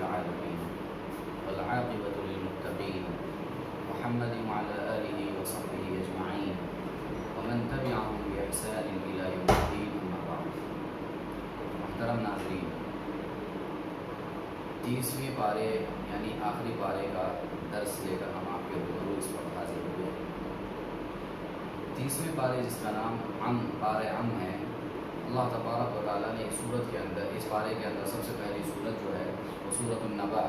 العالمين والعاقبة للمتقين محمد وعلى آله وصحبه أجمعين ومن تبعهم بإحسان إلى يوم الدين أما بعد. محترم ناظرین، 30ویں پارے یعنی آخری پارے کا درس لے کر ہم آپ کے روبرو اس وقت حاضر ہوئے. 30ویں پارے جس کا نام پارے ہے، اللہ تبارک و تعالیٰ نے سورت کے اندر، اس پارے کے اندر سب سے پہلی سورت جو ہے وہ سورۃ النبأ.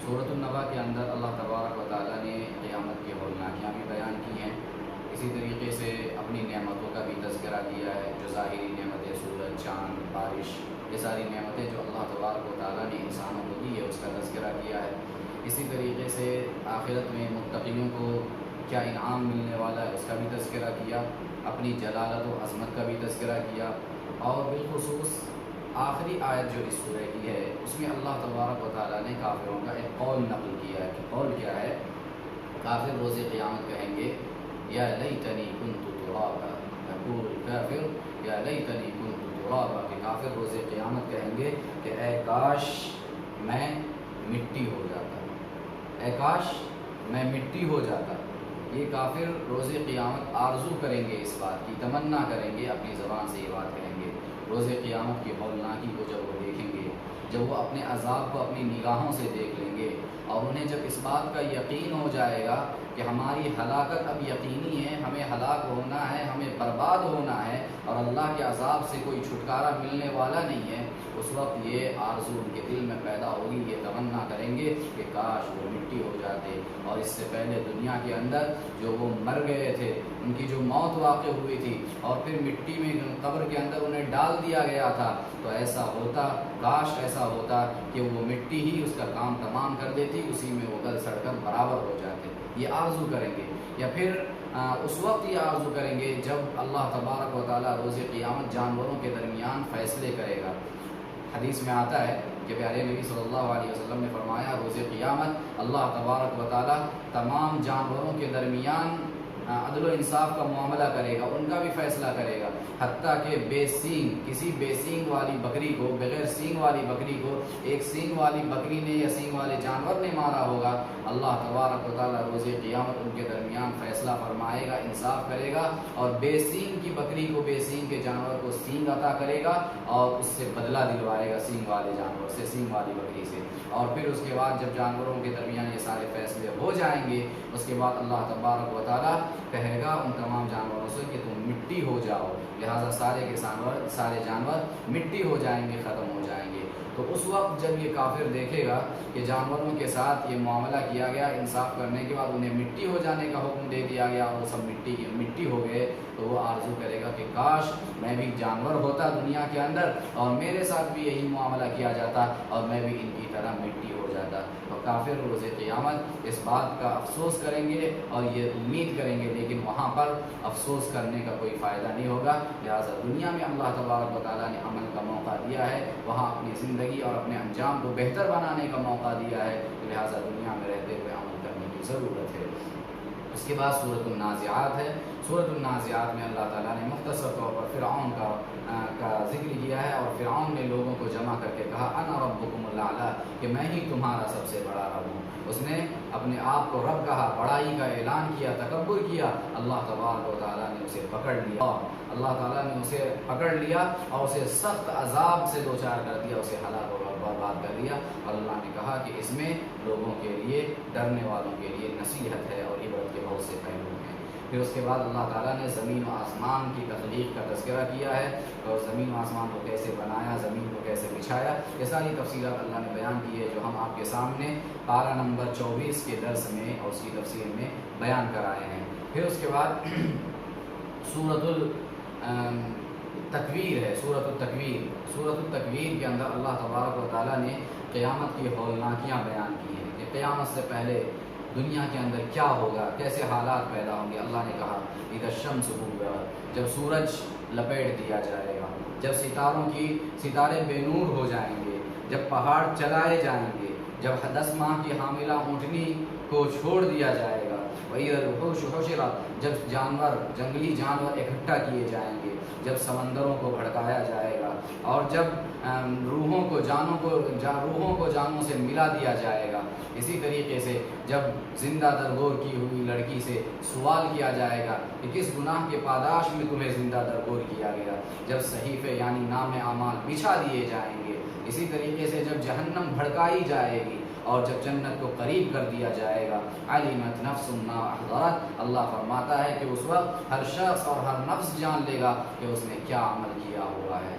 سورۃ النبأ کے اندر اللہ تبارک و تعالیٰ نے قیامت کی ہولناکیاں بھی بیان کی ہیں. اسی طریقے سے اپنی نعمتوں کا بھی تذکرہ کیا ہے، جو ظاہری نعمتیں، سورج، چاند، بارش، یہ ساری نعمتیں جو اللہ تبارک و تعالیٰ نے انسانوں کو دی ہے اس کا تذکرہ کیا ہے. اسی طریقے سے آخرت میں متقیوں کو کیا انعام ملنے والا ہے اس کا بھی تذکرہ کیا، اپنی جلالت و عظمت کا بھی تذکرہ کیا. اور بالخصوص آخری آیت جو اس سورہ کی ہے اس میں اللہ تبارک و تعالیٰ نے کافروں کا ایک قول نقل کیا ہے. کہ قول کیا ہے؟ کافر روز قیامت کہیں گے یا لیتنی کنت ترابا، یقول الکافر یا لیتنی کنت ترابا، کہ کافر روز قیامت کہیں گے کہ اے کاش میں مٹی ہو جاتا، اے کاش میں مٹی ہو جاتا. یہ کافر روز قیامت آرزو کریں گے، اس بات کی تمنا کریں گے، اپنی زبان سے یہ بات کہیں گے. روز قیامت کی ہولناکی کو جب وہ دیکھیں گے، جب وہ اپنے عذاب کو اپنی نگاہوں سے دیکھ لیں گے، اور انہیں جب اس بات کا یقین ہو جائے گا کہ ہماری ہلاکت اب یقینی ہے، ہمیں ہلاک ہونا ہے، ہمیں برباد ہونا ہے، اور اللہ کے عذاب سے کوئی چھٹکارا ملنے والا نہیں ہے، اس وقت یہ آرزو ان کے دل میں پیدا ہوگی، یہ تمنا کریں گے کہ کاش وہ مٹی ہو جاتے. اور اس سے پہلے دنیا کے اندر جو وہ مر گئے تھے، ان کی جو موت واقع ہوئی تھی اور پھر مٹی میں قبر کے اندر انہیں ڈال دیا گیا تھا، تو ایسا ہوتا، کاش ایسا ہوتا کہ وہ مٹی ہی اس کا کام تمام کر دیتی، اسی میں وہ گل سڑ کر برابر ہو جاتے. یہ آرزو کریں گے. یا پھر اس وقت یہ آرزو کریں گے جب اللہ تبارک و تعالیٰ روز قیامت جانوروں کے درمیان فیصلے کرے گا. حدیث میں آتا ہے کہ پیارے نبی صلی اللہ علیہ وسلم نے فرمایا روز قیامت اللہ تبارک و تعالیٰ تمام جانوروں کے درمیان عدل و انصاف کا معاملہ کرے گا، ان کا بھی فیصلہ کرے گا، حتیٰ کہ بے سینگ، کسی بے سینگ والی بکری کو، بغیر سینگ والی بکری کو ایک سینگ والی بکری نے یا سینگ والے جانور نے مارا ہوگا، اللہ تبارک و تعالیٰ روز قیامت ان کے درمیان فیصلہ فرمائے گا، انصاف کرے گا، اور بے سینگ کی بکری کو بے سینگ کے جانور کو سینگ عطا کرے گا اور اس سے بدلہ دلوائے گا سینگ والے جانور سے، سینگ والی بکری سے. اور پھر اس کے بعد جب جانوروں کے درمیان یہ سارے فیصلے ہو جائیں گے، اس کے بعد اللہ تبارک و تعالیٰ کہے گا ان تمام جانوروں سے کہ تم مٹی ہو جاؤ، لہٰذا سارے جانور مٹی ہو جائیں گے، ختم ہو جائیں گے. تو اس وقت جب یہ کافر دیکھے گا کہ جانوروں کے ساتھ یہ معاملہ کیا گیا، انصاف کرنے کے بعد انہیں مٹی ہو جانے کا حکم دے دیا گیا اور وہ سب مٹی ہو گئے، تو وہ آرزو کرے گا کہ کاش میں بھی جانور ہوتا دنیا کے اندر اور میرے ساتھ بھی یہی معاملہ کیا جاتا اور میں بھی ان کی طرح مٹی ہو جاتا. اور کافر روز قیامت اس بات کا افسوس کریں گے اور یہ امید کریں گے، لیکن وہاں پر افسوس کرنے کا کوئی فائدہ نہیں ہوگا. لہٰذا دنیا میں اللہ تبارک و تعالیٰ نے عمل کا موقع دیا ہے، وہاں اپنی زندگی اور اپنے انجام کو بہتر بنانے کا موقع دیا ہے، لہٰذا دنیا میں رہتے ہوئے عمل کرنے کی ضرورت ہے. اس کے بعد سورۃ النازعات ہے. سورۃ النازعات میں اللہ تعالیٰ نے مختصر طور پر فرعون کا ذکر کیا ہے، اور فرعون نے لوگوں کو جمع کر کے کہا انا ربکم الاعلی، کہ میں ہی تمہارا سب سے بڑا رب ہوں. اس نے اپنے آپ کو رب کہا، بڑائی کا اعلان کیا، تکبر کیا. اللہ تبارک و تعالیٰ نے اسے پکڑ لیا، اللہ تعالیٰ نے اسے پکڑ لیا اور اسے سخت عذاب سے دوچار کر دیا، اسے ہلاک اور برباد کر دیا. اور اللہ نے کہا کہ اس میں لوگوں کے لیے، ڈرنے والوں کے لیے نصیحت ہے اور عبرت کے بہت سے پہلو ہیں. پھر اس کے بعد اللہ تعالیٰ نے زمین و آسمان کی تخلیق کا تذکرہ کیا ہے، اور زمین و آسمان کو کیسے بنایا، زمین کو کیسے بچھایا، یہ ساری تفصیلات اللہ نے بیان کی ہے، جو ہم آپ کے سامنے پارہ نمبر 24 کے درس میں اور اس کی تفسیر میں بیان کرائے ہیں. پھر اس کے بعد سورۃ التکویر ہے. سورۃ التکویر کے اندر اللہ تبارک و تعالیٰ نے قیامت کی ہولناکیاں بیان کی ہیں کہ قیامت سے پہلے دنیا کے اندر کیا ہوگا، کیسے حالات پیدا ہوں گے. اللہ نے کہا اذا الشمس کورت، جب سورج لپیٹ دیا جائے گا، جب ستارے بے نور ہو جائیں گے، جب پہاڑ چلائے جائیں گے، جب 10 ماہ کی حاملہ اونٹنی کو چھوڑ دیا جائے گا، وَإِذَا الْوُحُوشُ حُشِرَتْ، جب جنگلی جانور اکٹھا کیے جائیں گے، جب سمندروں کو بھڑکایا جائے گا، اور جب روحوں کو جانوں سے ملا دیا جائے گا، اسی طریقے سے جب زندہ درگور کی ہوئی لڑکی سے سوال کیا جائے گا کہ کس گناہ کے پاداش میں تمہیں زندہ درگور کیا گیا، جب صحیفے یعنی نام اعمال بچھا دیے جائیں گے، اسی طریقے سے جب جہنم بھڑکائی جائے گی اور جب جنت کو قریب کر دیا جائے گا، علمت نفس ما احضرت، اللہ فرماتا ہے کہ اس وقت ہر شخص اور ہر نفس جان لے گا کہ اس نے کیا عمل کیا ہوا ہے۔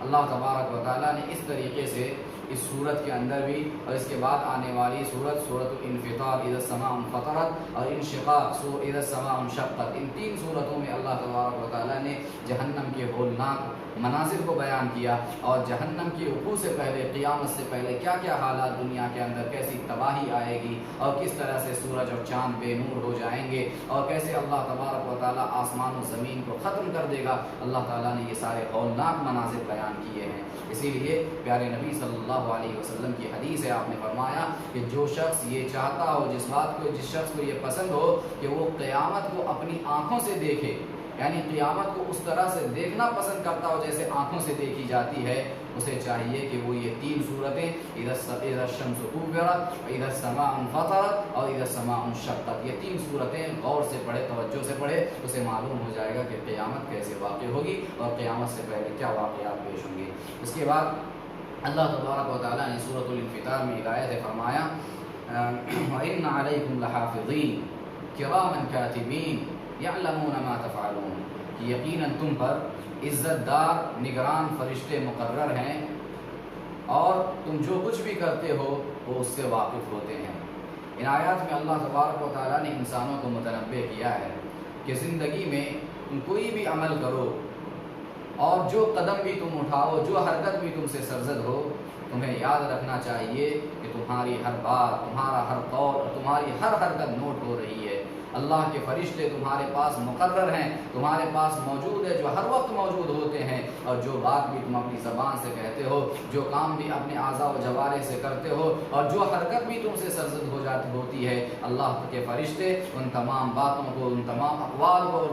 اللہ تبارک و تعالیٰ نے اس طریقے سے اس صورت کے اندر بھی اور اس کے بعد آنے والی سورت الانفطار اذا السماء انفطرت اور انشقاق اذا السماء انشقت، ان تین صورتوں میں اللہ تبارک و تعالیٰ نے جہنم کے ہولناک مناظر کو بیان کیا اور جہنم کی وقوع سے پہلے، قیامت سے پہلے کیا کیا حالات دنیا کے اندر، کیسی تباہی آئے گی اور کس طرح سے سورج اور چاند بے نور ہو جائیں گے اور کیسے اللہ تبارک و تعالیٰ آسمان و زمین کو ختم کر دے گا، اللہ تعالیٰ نے یہ سارے ہولناک مناظر بیان کیے ہیں۔ اسی لیے پیارے نبی صلی اللہ علیہ وسلم کی حدیث ہے، آپ نے فرمایا کہ جو شخص یہ چاہتا ہو، جس شخص کو یہ پسند ہو کہ وہ قیامت کو اپنی آنکھوں سے دیکھے، یعنی قیامت کو اس طرح سے دیکھنا پسند کرتا ہو جیسے آنکھوں سے دیکھی جاتی ہے، اسے چاہیے کہ وہ یہ تین صورتیں اذا الشمس كورت، اذا السماء انفطرت اور اذا السماء انشقت، یہ تین صورتیں غور سے پڑھے، توجہ سے پڑھے، اسے معلوم ہو جائے گا کہ قیامت کیسے واقع ہوگی اور قیامت سے پہلے کیا واقعات پیش ہوں گے۔ اس کے بعد اللہ تبارک و تعالیٰ نے سورۃ الانفطار میں ہدایت فرمایا وَإِنَّ عَلَيْكُمْ لَحَافِظِينَ كِرَامًا كَاتِبِينَ يَعْلَمُونَ مَا تَفْعَلُونَ، کہ یقیناً تم پر عزت دار نگران فرشتے مقرر ہیں اور تم جو کچھ بھی کرتے ہو وہ اس سے واقف ہوتے ہیں۔ ان آیات میں اللہ تبارک و تعالیٰ نے انسانوں کو متنبہ کیا ہے کہ زندگی میں تم کوئی بھی عمل کرو اور جو قدم بھی تم اٹھاؤ، جو حرکت بھی تم سے سرزد ہو، تمہیں یاد رکھنا چاہیے کہ تمہاری ہر بات، تمہارا ہر قول اور تمہاری ہر حرکت نوٹ ہو رہی ہے۔ اللہ کے فرشتے تمہارے پاس مقرر ہیں، تمہارے پاس موجود ہے، جو ہر وقت موجود ہوتے ہیں، اور جو بات بھی تم اپنی زبان سے کہتے ہو، جو کام بھی اپنے اعضاء و جوارح سے کرتے ہو اور جو حرکت بھی تم سے سرزد ہوتی ہے، اللہ کے فرشتے ان تمام باتوں کو، ان تمام اقوال کو اور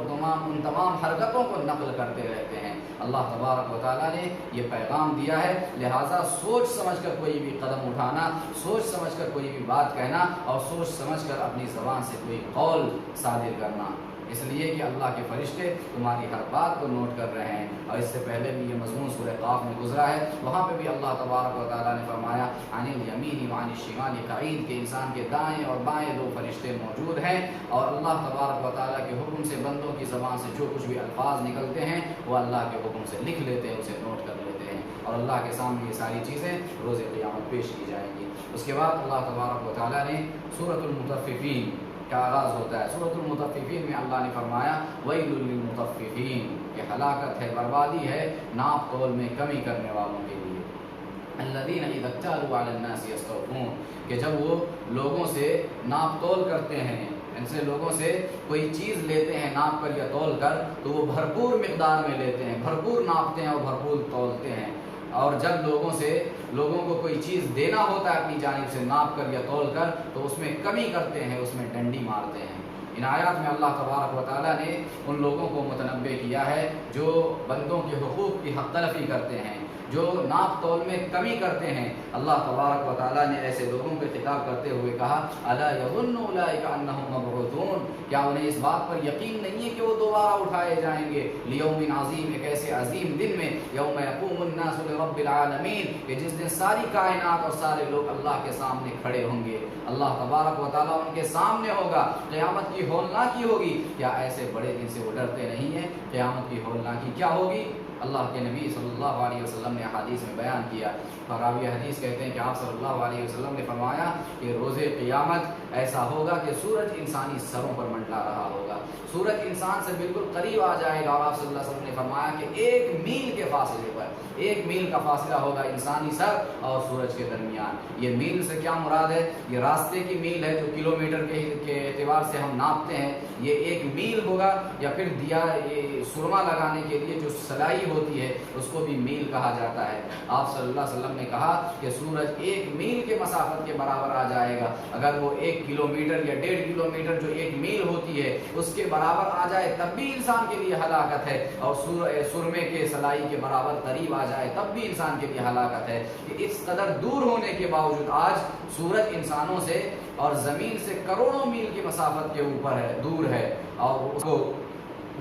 ان تمام حرکتوں کو نقل کرتے رہتے ہیں۔ اللہ تبارک و تعالیٰ نے یہ پیغام دیا ہے، لہٰذا سوچ سمجھ کر کوئی بھی قدم اٹھانا، سوچ سمجھ کر کوئی بھی بات کہنا اور سوچ سمجھ کر اپنی زبان سے کوئی قول صادر کرنا، اس لیے کہ اللہ کے فرشتے تمہاری ہر بات کو نوٹ کر رہے ہیں۔ اور اس سے پہلے بھی یہ مضمون سورہ قاف میں گزرا ہے، وہاں پہ بھی اللہ تبارک و تعالیٰ نے فرمایا عن الیمین وعن الشمال قعید، کہ انسان کے دائیں اور بائیں دو فرشتے موجود ہیں، اور اللہ تبارک و تعالیٰ کے حکم سے بندوں کی زبان سے جو کچھ بھی الفاظ نکلتے ہیں وہ اللہ کے حکم سے لکھ لیتے ہیں، اسے نوٹ کر لیتے ہیں، اور اللہ کے سامنے یہ ساری چیزیں روز قیامت پیش کی جائیں گی۔ اس کے بعد اللہ تبارک و تعالیٰ نے سورۃ المطففین کا آغاز ہوتا ہے۔ سورۃ المطففین میں اللہ نے فرمایا ویل للمطففین، کہ ہلاکت ہے، بربادی ہے ناپ تول میں کمی کرنے والوں کے لیے، الذین اذا اکتالوا علی الناس یستوفون، کہ جب وہ لوگوں سے ناپ تول کرتے ہیں، ان سے لوگوں سے کوئی چیز لیتے ہیں ناپ کر یا تول کر، تو وہ بھرپور مقدار میں لیتے ہیں، بھرپور ناپتے ہیں اور بھرپور تولتے ہیں، اور جب لوگوں کو کوئی چیز دینا ہوتا ہے اپنی جانب سے ناپ کر یا تول کر، تو اس میں کمی کرتے ہیں، اس میں ڈنڈی مارتے ہیں۔ ان آیات میں اللہ تبارک و تعالیٰ نے ان لوگوں کو متنبہ کیا ہے جو بندوں کے حقوق کی حق تلفی کرتے ہیں، جو ناپ تول میں کمی کرتے ہیں۔ اللہ تبارک و تعالیٰ نے ایسے لوگوں پہ خطاب کرتے ہوئے کہا الا یظن اولئک انہم مبعوثون، کیا انہیں اس بات پر یقین نہیں ہے کہ وہ دوبارہ اٹھائے جائیں گے، لیوم عظیم، ایک ایسے عظیم دن میں، یوم یقوم الناس لرب العالمین، کہ جس دن ساری کائنات اور سارے لوگ اللہ کے سامنے کھڑے ہوں گے، اللہ تبارک و تعالیٰ ان کے سامنے ہوگا، قیامت کی ہولناکی ہوگی۔ کیا ایسے بڑے دن سے وہ ڈرتے نہیں ہیں؟ قیامت کی ہولناکی کیا ہوگی؟ اللہ کے نبی صلی اللہ علیہ وسلم نے حدیث میں بیان کیا، راوی حدیث کہتے ہیں کہ آپ صلی اللہ علیہ وسلم نے فرمایا کہ روز قیامت ایسا ہوگا کہ سورج انسانی سروں پر منڈلا رہا ہوگا، سورج انسان سے بالکل قریب آ جائے گا، اور آپ صلی اللہ علیہ وسلم نے فرمایا کہ 1 میل کے فاصلے پر، 1 میل کا فاصلہ ہوگا انسانی سر اور سورج کے درمیان۔ یہ میل سے کیا مراد ہے؟ یہ راستے کی میل ہے جو کلومیٹر کے اعتبار سے ہم ناپتے ہیں، یہ 1 میل ہوگا، یا پھر دیا سرما لگانے کے لیے جو سلائی ہوتی ہے اس کو بھی میل کہا جاتا ہے۔ آپ صلی اللہ علیہ وسلم نے کہا کہ سورج 1 میل کے مسافت کے برابر آ جائے گا، اگر وہ 1 1 کلومیٹر یا 1.5 کلومیٹر جو 1 میل ہوتی ہے اس کے برابر آ جائے تب بھی انسان کے لیے ہلاکت ہے، اور سرمے کے سلائی کے برابر قریب آ جائے تب بھی انسان کے لیے ہلاکت ہے، کہ اس قدر دور ہونے کے باوجود آج سورج انسانوں سے اور زمین سے کروڑوں میل کی مسافت کے اوپر ہے، دور ہے، اور اس کو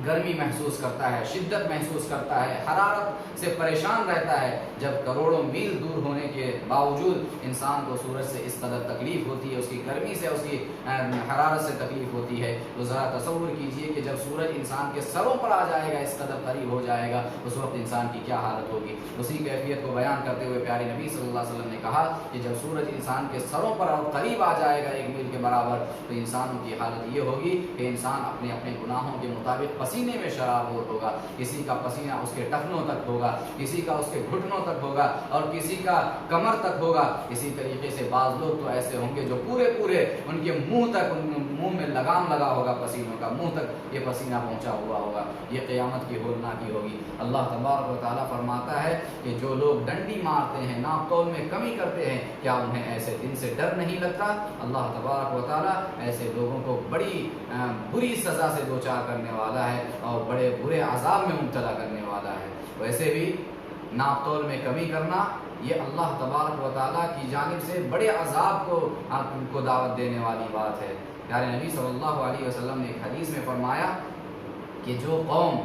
گرمی محسوس کرتا ہے، شدت محسوس کرتا ہے، حرارت سے پریشان رہتا ہے، جب کروڑوں میل دور ہونے کے باوجود انسان کو سورج سے اس قدر تکلیف ہوتی ہے، اس کی گرمی سے، اس کی حرارت سے تکلیف ہوتی ہے، تو ذرا تصور کیجئے کہ جب سورج انسان کے سروں پر آ جائے گا، اس قدر قریب ہو جائے گا، اس وقت انسان کی کیا حالت ہوگی۔ اسی کیفیت کو بیان کرتے ہوئے پیارے نبی صلی اللہ علیہ وسلم نے کہا کہ جب سورج انسان کے سروں پر اور قریب آ جائے گا 1 میل کے برابر، تو انسانوں کی حالت یہ ہوگی کہ انسان اپنے اپنے گناہوں کے مطابق پسینے میں شرابور ہوگا، کسی کا پسینہ اس کے ٹخنوں تک ہوگا، کسی کا اس کے گھٹنوں تک ہوگا، اور کسی کا کمر تک ہوگا۔ اسی طریقے سے بعض لوگ تو ایسے ہوں گے جو پورے ان کے منہ تک، منہ میں لگام لگا ہوگا پسینوں کا، منہ تک یہ پسینہ پہنچا ہوا ہوگا۔ یہ قیامت کی ہولناکی ہوگی۔ اللہ تبارک و تعالیٰ فرماتا ہے کہ جو لوگ ڈنڈی مارتے ہیں، ناپ تول میں کمی کرتے ہیں، کیا انہیں ایسے دن سے ڈر نہیں لگتا؟ اللہ تبارک و تعالیٰ ایسے لوگوں کو بڑی بری سزا سے دوچار کرنے والا ہے اور بڑے برے عذاب میں مبتلا کرنے والا ہے۔ ویسے بھی ناپ تول میں کمی کرنا یہ اللہ تبارک و تعالیٰ کی جانب سے بڑے عذاب کو دعوت دینے والی بات ہے۔ پیارے نبی صلی اللہ علیہ وسلم نے ایک حدیث میں فرمایا کہ جو قوم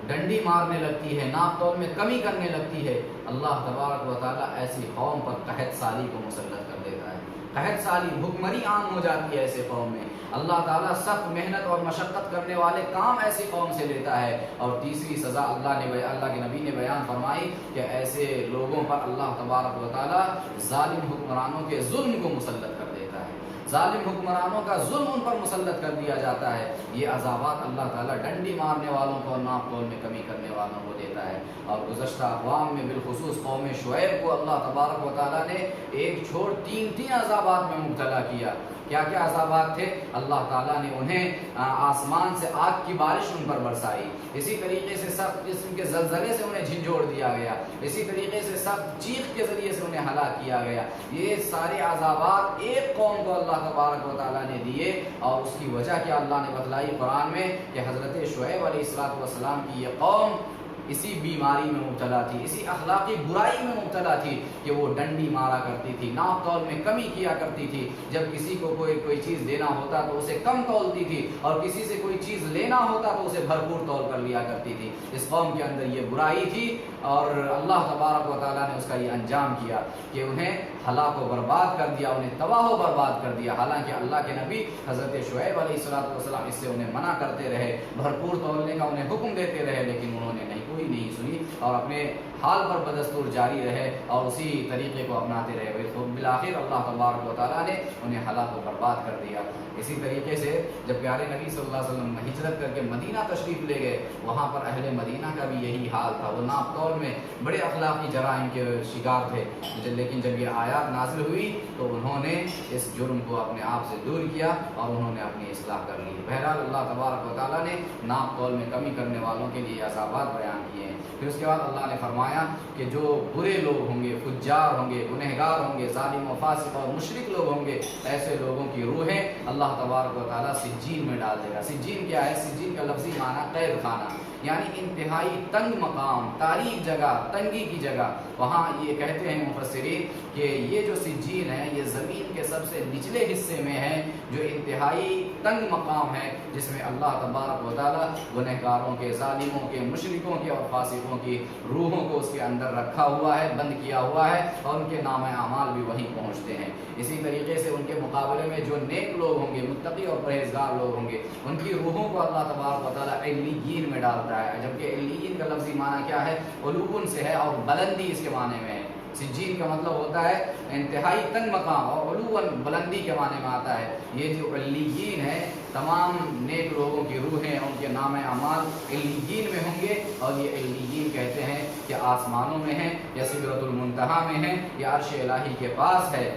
ڈنڈی مارنے لگتی ہے، ناپ تول میں کمی کرنے لگتی ہے، اللہ تبارک و تعالیٰ ایسی قوم پر قحط سالی کو مسلط کر دیتا ہے۔ قحط سالی، بھوکمری عام ہو جاتی ہے ایسے قوم میں۔ اللہ تعالیٰ سخت محنت اور مشقت کرنے والے کام ایسی قوم سے لیتا ہے۔ اور تیسری سزا اللہ کے نبی نے بیان فرمائی کہ ایسے لوگوں پر اللہ تبارک و تعالیٰ ظالم حکمرانوں کے ظلم کو مسلط کر دیتا ہے۔ ظالم حکمرانوں کا ظلم ان پر مسلط کر دیا جاتا ہے۔ یہ عذابات اللہ تعالیٰ ڈنڈی مارنے والوں کو اور ناپ تول میں کمی کرنے والوں کو دیتا ہے۔ اور گزشتہ اقوام میں بالخصوص قوم شعیب کو اللہ تبارک و تعالیٰ نے ایک چھوڑ تین عذابات میں مبتلا کیا۔ کیا کیا عذابات تھے؟ اللہ تعالیٰ نے انہیں آسمان سے آگ کی بارش ان پر برسائی، اسی طریقے سے سخت قسم کے زلزلے سے انہیں جھنجھوڑ دیا گیا، اسی طریقے سے سخت چیخ کے ذریعے سے انہیں ہلاک کیا گیا۔ یہ سارے عذابات ایک قوم کو اللہ تبارک و تعالیٰ نے دیے، اور اس کی وجہ کیا اللہ نے بتلائی قرآن میں کہ حضرت شعیب علیہ السلام کی یہ قوم اسی بیماری میں مبتلا تھی، اسی اخلاقی برائی میں مبتلا تھی کہ وہ ڈنڈی مارا کرتی تھی، ناپ تول میں کمی کیا کرتی تھی، جب کسی کو کوئی چیز دینا ہوتا تو اسے کم تولتی تھی، اور کسی سے کوئی چیز لینا ہوتا تو اسے بھرپور تول کر لیا کرتی تھی۔ اس قوم کے اندر یہ برائی تھی، اور اللہ تبارک و تعالیٰ نے اس کا یہ انجام کیا کہ انہیں ہلاک و برباد کر دیا، انہیں تباہ و برباد کر دیا۔ حالانکہ اللہ کے نبی حضرت شعیب علیہ السلام اس سے انہیں منع کرتے رہے، بھرپور تولنے کا انہیں حکم دیتے رہے، لیکن انہوں نے کوئی نہیں سنی اور اپنے حال پر بدستور جاری رہے اور اسی طریقے کو اپناتے رہے، تو بالآخر اللہ تبارک و تعالیٰ نے انہیں ہلاک و برباد کر دیا۔ اسی طریقے سے جب پیارے نبی صلی اللہ علیہ وسلم ہجرت کر کے مدینہ تشریف لے گئے، وہاں پر اہل مدینہ کا بھی یہی حال تھا، وہ ناپ تول میں بڑے اخلاقی جرائم کے شکار تھے، لیکن جب یہ آیات نازل ہوئی تو انہوں نے اس جرم کو اپنے آپ سے دور کیا اور انہوں نے اپنی اصلاح کر لی۔ بہرحال اللہ تبارک و تعالیٰ نے ناپ تول میں کمی کرنے والوں کے لیے عذابات بیان کیے ہیں۔ پھر اس کے بعد اللہ نے فرمایا کہ جو برے لوگ ہوں گے، فجار ہوں گے، گنہگار ہوں گے، ظالم و فاسق اور مشرک لوگ ہوں گے، ایسے لوگوں کی روحیں اللہ تبارک و تعالیٰ سجین میں ڈال دے گا۔ سجین کیا ہے؟ سجین کا لفظی معنی قید خانہ، یعنی انتہائی تنگ مقام، تاریک جگہ، تنگی کی جگہ۔ وہاں یہ کہتے ہیں مفسرین کہ یہ جو سجین ہے یہ زمین کے سب سے نچلے حصے میں ہے، جو انتہائی تنگ مقام ہے، جس میں اللہ تبارک و تعالیٰ گنہگاروں کے، ظالموں کے، مشرکوں کے اور فاسقوں کی روحوں کو اس کے اندر رکھا ہوا ہے، بند کیا ہوا ہے، اور ان کے نام اعمال بھی وہیں پہنچتے ہیں۔ اسی طریقے سے ان کے مقابلے میں جو نیک لوگ ہوں گے، متقی اور پرہیزگار لوگ ہوں گے، ان کی روحوں کو اللہ تبارک و تعالیٰ علیین میں ڈالتا ہے، جبکہ علیین کا لفظی معنی کیا ہے؟ علوون سے ہے اور بلندی اس کے معنی میں ہے۔ سجین کا مطلب ہوتا ہے انتہائی تنگ مقام، اور علوون بلندی کے معنی میں آتا ہے۔ یہ جو علیین ہے، تمام نیک لوگوں کی روحیں، ان کے نام اعمال علیین میں ہوں گے، اور یہ علیین کہتے ہیں کہ آسمانوں میں ہیں، یا سدرۃ المنتہا میں ہیں، یا عرش الہی کے پاس ہے۔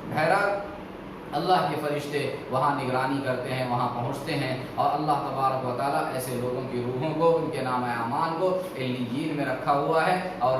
بہرحال اللہ کے فرشتے وہاں نگرانی کرتے ہیں، وہاں پہنچتے ہیں، اور اللہ تبارک و تعالیٰ ایسے لوگوں کی روحوں کو، ان کے نام اعمال کو علیین میں رکھا ہوا ہے، اور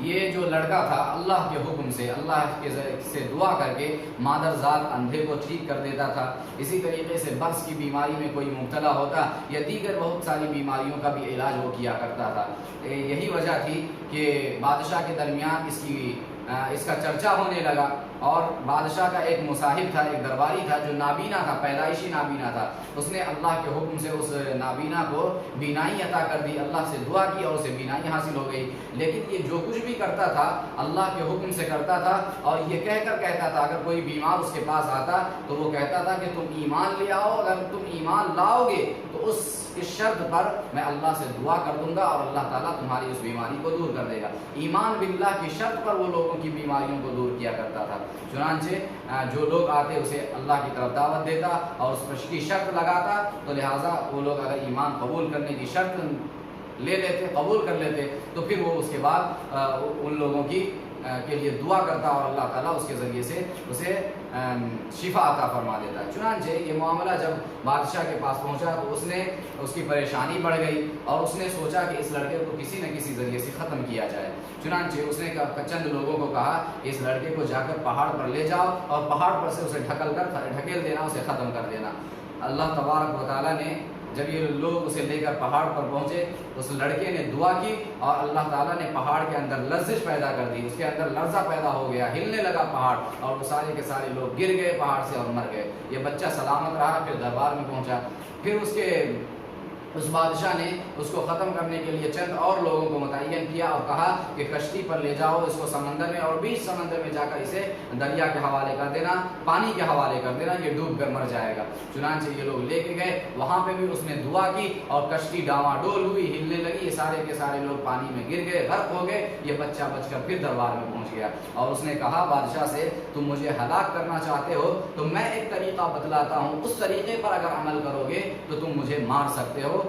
یہ جو لڑکا تھا اللہ کے حکم سے اللہ کے سے دعا کر کے مادر ذات اندھے کو ٹھیک کر دیتا تھا. اسی طریقے سے برس کی بیماری میں کوئی مبتلا ہوتا یا دیگر بہت ساری بیماریوں کا بھی علاج وہ کیا کرتا تھا. یہی وجہ تھی کہ بادشاہ کے درمیان اس کا چرچا ہونے لگا. اور بادشاہ کا ایک مصاحب تھا، ایک درباری تھا جو نابینا تھا، پیدائشی نابینا تھا. اس نے اللہ کے حکم سے اس نابینا کو بینائی عطا کر دی، اللہ سے دعا کی اور اسے بینائی حاصل ہو گئی. لیکن یہ جو کچھ بھی کرتا تھا اللہ کے حکم سے کرتا تھا، اور یہ کہہ کر کہتا تھا اگر کوئی بیمار اس کے پاس آتا تو وہ کہتا تھا کہ تم ایمان لے آؤ، اگر تم ایمان لاؤ گے تو اس شرط پر میں اللہ سے دعا کر دوں گا اور اللہ تعالیٰ تمہاری اس بیماری کو دور کر دے گا. ایمان باللہ کی شرط پر وہ لوگوں کی بیماریوں کو دور کیا کرتا تھا. چنانچہ جو لوگ آتے اسے اللہ کی طرف دعوت دیتا اور اس پر کی شرط لگاتا، تو لہٰذا وہ لوگ اگر ایمان قبول کرنے کی شرط لے لیتے، قبول کر لیتے، تو پھر وہ اس کے بعد ان لوگوں کی کے لیے دعا کرتا اور اللہ تعالیٰ اس کے ذریعے سے اسے شفا عطا فرما دیتا. چنانچہ یہ معاملہ جب بادشاہ کے پاس پہنچا تو اس کی پریشانی بڑھ گئی اور اس نے سوچا کہ اس لڑکے کو کسی نہ کسی ذریعے سے ختم کیا جائے. چنانچہ اس نے چند لوگوں کو کہا اس لڑکے کو جا کر پہاڑ پر لے جاؤ اور پہاڑ پر سے اسے ڈھکیل دینا، اسے ختم کر دینا. اللہ تبارک و تعالیٰ نے جب یہ لوگ اسے لے کر پہاڑ پر پہنچے، اس لڑکے نے دعا کی اور اللہ تعالیٰ نے پہاڑ کے اندر لرزش پیدا کر دی، اس کے اندر لرزہ پیدا ہو گیا، ہلنے لگا پہاڑ اور وہ سارے کے سارے لوگ گر گئے پہاڑ سے اور مر گئے. یہ بچہ سلامت رہا، پھر دربار میں پہنچا. پھر اس بادشاہ نے اس کو ختم کرنے کے لیے چند اور لوگوں کو متعین کیا اور کہا کہ کشتی پر لے جاؤ اس کو سمندر میں، اور بیچ سمندر میں جا کر اسے دریا کے حوالے کر دینا، پانی کے حوالے کر دینا، یہ ڈوب کر مر جائے گا. چنانچہ یہ لوگ لے کے گئے، وہاں پہ بھی اس نے دعا کی اور کشتی ڈاواڈول ہوئی، ہلنے لگی، یہ سارے کے سارے لوگ پانی میں گر گئے، غرق ہو گئے. یہ بچہ بچ کر پھر دربار میں پہنچ گیا اور اس نے کہا بادشاہ سے تم مجھے ہلاک کرنا چاہتے ہو تو میں ایک طریقہ بتلاتا ہوں، اس طریقے پر اگر عمل کرو گے تو تم مجھے مار سکتے ہو،